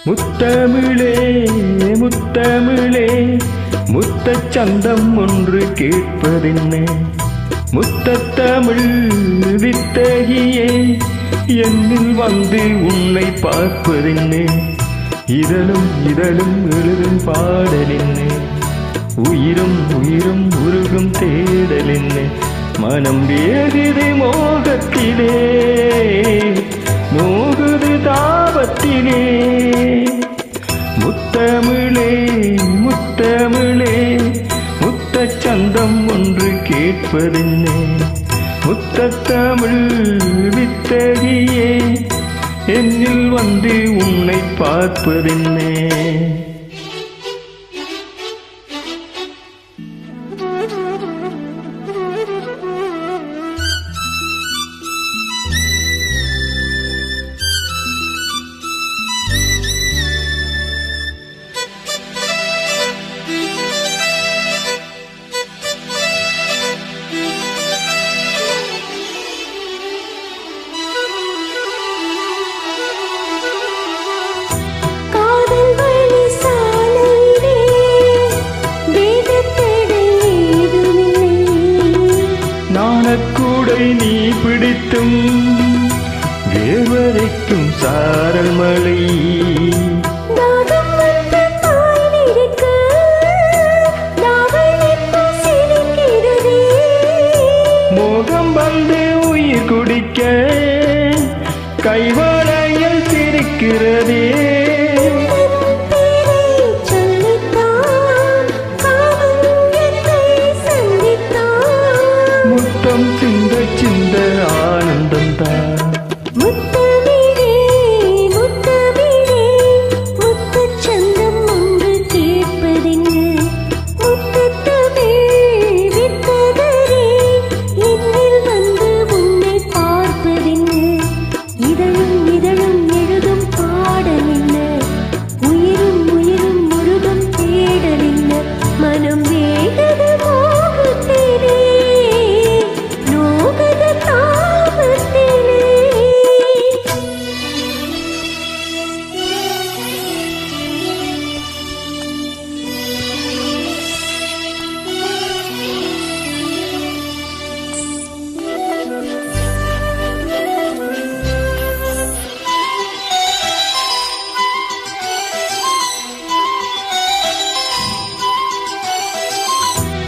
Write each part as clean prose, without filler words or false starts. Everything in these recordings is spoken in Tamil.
முத்தமிழே முத்தமிழே முத்தச் சந்தம் ஒன்று கேட்பதென்ன? முத்தத்தமிழ் வித்தகியே என்னில் வந்து உன்னை பார்ப்பதென்ன? இதழும் இதழும் எழுதும் பாடலென்ன? உயிரும் உயிரும் உருகும் தேடலென்ன? மனம் வேகுது மோகத்திலே, நோகுது தாபத்திலே. முத்தமிழே முத்தமிழே முத்தச் சந்தம் ஒன்று கேட்பதென்ன? முத்தத்தமிழ் வித்தகியே என்னில் வந்து உன்னை பார்ப்பதென்ன? கூடை நீ பிடித்தும் வேர்வரைக்கும் சாரல் மழை, மோகம் வந்து உயிர் குடிக்க கைவளையில் சிரிக்கிறதே. முத்தம் சிந்த சிந்த ஆனந்தம் தான். முத்தமிழே முத்தமிழே முத்தச் சந்தம் ஒன்று கேட்பதென்ன? முத்தத்தமிழ் வித்தகரே என்னில் வந்து உன்னை பார்ப்பதென்ன? இதழும் இதழும் எழுதும் பாடலென்ன? உயிரும் உயிரும் முருகும் தேடலென்ன? மனம் வேகது மோகத்திலே,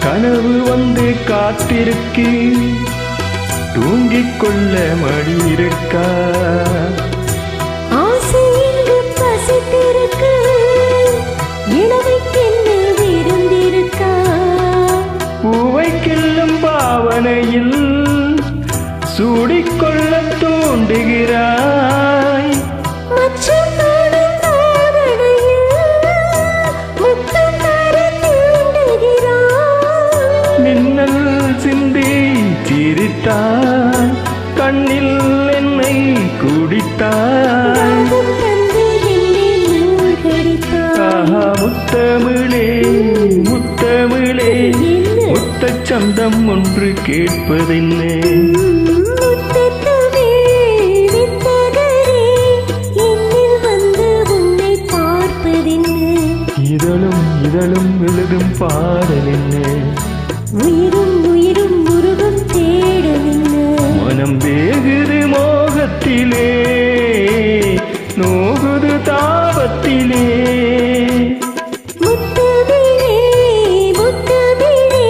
கனவு வந்து காத்திருக்கு, தூங்கிக் கொள்ள மடி இருக்கா? ஆசை இங்கு பசித்திருக்கு, இளமைக்கென்ன விருந்திருக்கா? பூவை கிள்ளும் பாவனையில் சூடிக்கொள்ள தூண்டுகிறாய். மச்சம் நாடும் தாவணையில் முத்தம் தர தூண்டுகிறாய். மின்னல் சிந்தி சிரித்தாய், கண்ணில் என்னை குடித்தாய். ஆஹா முத்தமிழே முத்தமிழே முத்தச் சந்தம் ஒன்று கேட்பதென்ன? இதழும் இதழும் எழுதும் பாடலென்ன? உயிரும் உயிரும் முருகும் தேடலென்ன? மனம் வேகுது மோகத்திலே, நோகுது தாபத்திலே. முத்தமிழே முத்தமிழே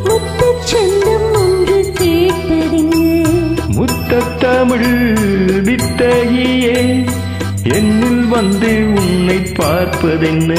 முத்தச் சந்தம் ஒன்று கேட்பதென்ன? முத்தத்தமிழ் வித்தகியே என்னில் வந்து உன்னை பார்ப்பதென்ன?